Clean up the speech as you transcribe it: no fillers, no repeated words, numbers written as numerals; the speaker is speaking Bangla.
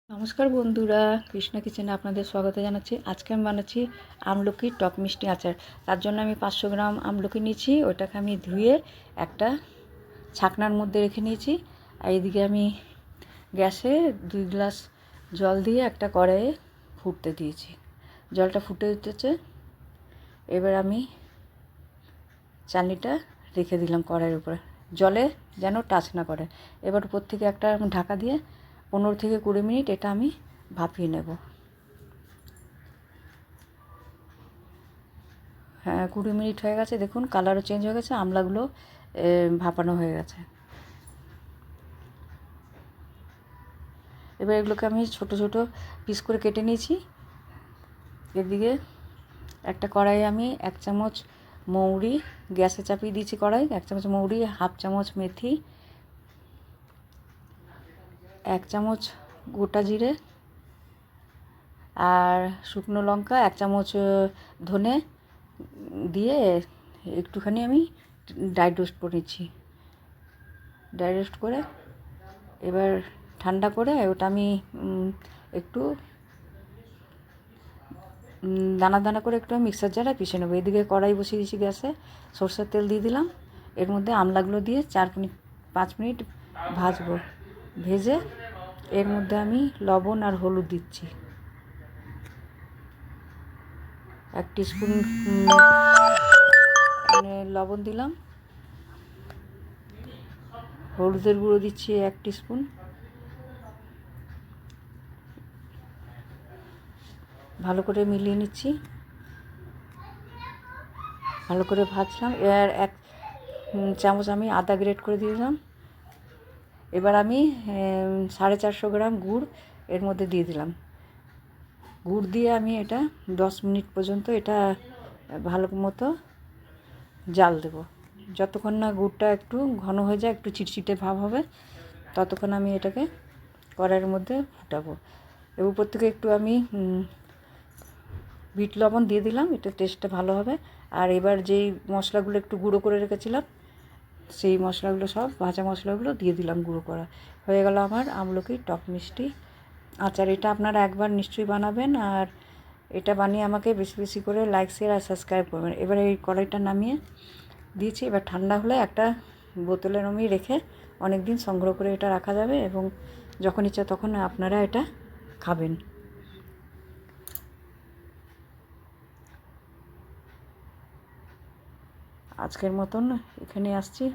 নমস্কার বন্ধুরা, কৃষ্ণা কিচেনে আপনাদের স্বাগত জানাচ্ছি। আজকে আমি বানাচ্ছি আমলকির টক মিষ্টি আচার। তার জন্য আমি 500 গ্রাম আমলকি নিয়েছি, ওটাকে আমি ধুয়ে একটা ছাকনার মধ্যে রেখে নিয়েছি। আর এইদিকে আমি গ্যাসে 2 গ্লাস জল দিয়ে একটা কড়াইয়ে ফুটতে দিয়েছি। জলটা ফুটে উঠেছে, এবার আমি চালনিটা রেখে দিলাম কড়াইয়ের উপরে, জলে যেন টাচ না করে। এবার উপর থেকে একটা ঢাকা দিয়ে 15 থেকে 20 মিনিট এটা আমি ভাপিয়ে নেব। হ্যাঁ, 20 মিনিট হয়ে গেছে, দেখুন কালারও চেঞ্জ হয়ে গেছে, আমলাগুলো ভাপানো হয়ে গেছে। এবার এগুলোকে আমি ছোট ছোট পিস করে কেটে নিয়েছি। এদিকে একটা কড়াইয়ে আমি 1 চামচ মৌরি গ্যাসে চাপিয়ে দিয়েছি, কড়াই 1 চামচ মৌরি, হাফ চামচ মেথি, 1 চামচ গোটা জিরে আর শুকনো লঙ্কা, 1 চামচ ধনে দিয়ে একটুখানি আমি ড্রাই রোস্ট করে নিচ্ছি। ড্রাই রোস্ট করে এবার ঠান্ডা করে ওটা আমি একটু দানা দানা করে একটু মিক্সার জারে পিষে নেবো। এদিকে কড়াই বসিয়ে দিয়েছি গ্যাসে, সরষের তেল দিয়ে দিলাম। এর মধ্যে আমলাগুলো দিয়ে 5 মিনিট ভাজবো। ভেজে এর মধ্যে আমি লবণ আর হলুদ দিচ্ছি। 1 টিস্পুন লবণ দিলাম, হলুদের গুঁড়ো দিচ্ছি 1 টিস্পুন, ভালো করে মিলিয়ে নিচ্ছি। ভালো করে ভাজলাম। এবার 1 চামচ আমি আদা গ্রেট করে দিলাম। এবার আমি 450 গ্রাম গুড় এর মধ্যে দিয়ে দিলাম। গুড় দিয়ে আমি এটা 10 মিনিট পর্যন্ত এটা ভালো মতো জাল দেব। যতক্ষণ না গুড়টা একটু ঘন হয়ে যায়, একটু চিটচিটে ভাব হবে, ততক্ষণ আমি এটাকে কড়াইয়ের মধ্যে ফুটাবো। এর উপর থেকে একটু আমি বিট লবণ দিয়ে দিলাম, এটা টেস্টটা ভালো হবে। আর এবার যেই মশলাগুলো একটু গুঁড়ো করে রেখেছিলাম, সেই মশলাগুলো সব ভাজা মশলাগুলো দিয়ে দিলাম গুঁড়ো করা। হয়ে গেল আমার আমলকির টক মিষ্টি আচার। এটা আপনারা একবার নিশ্চয়ই বানাবেন, আর এটা বানিয়ে আমাকে বেশি বেশি করে লাইক, শেয়ার আর সাবস্ক্রাইব করবেন। এবার এই কড়াইটা নামিয়ে দিয়েছি। এবার ঠান্ডা হলে একটা বোতলে নামিয়ে রেখে অনেক দিন সংগ্রহ করে এটা রাখা যাবে, এবং যখন ইচ্ছা তখন আপনারা এটা খাবেন। আজকের মতন এখানে আসছি।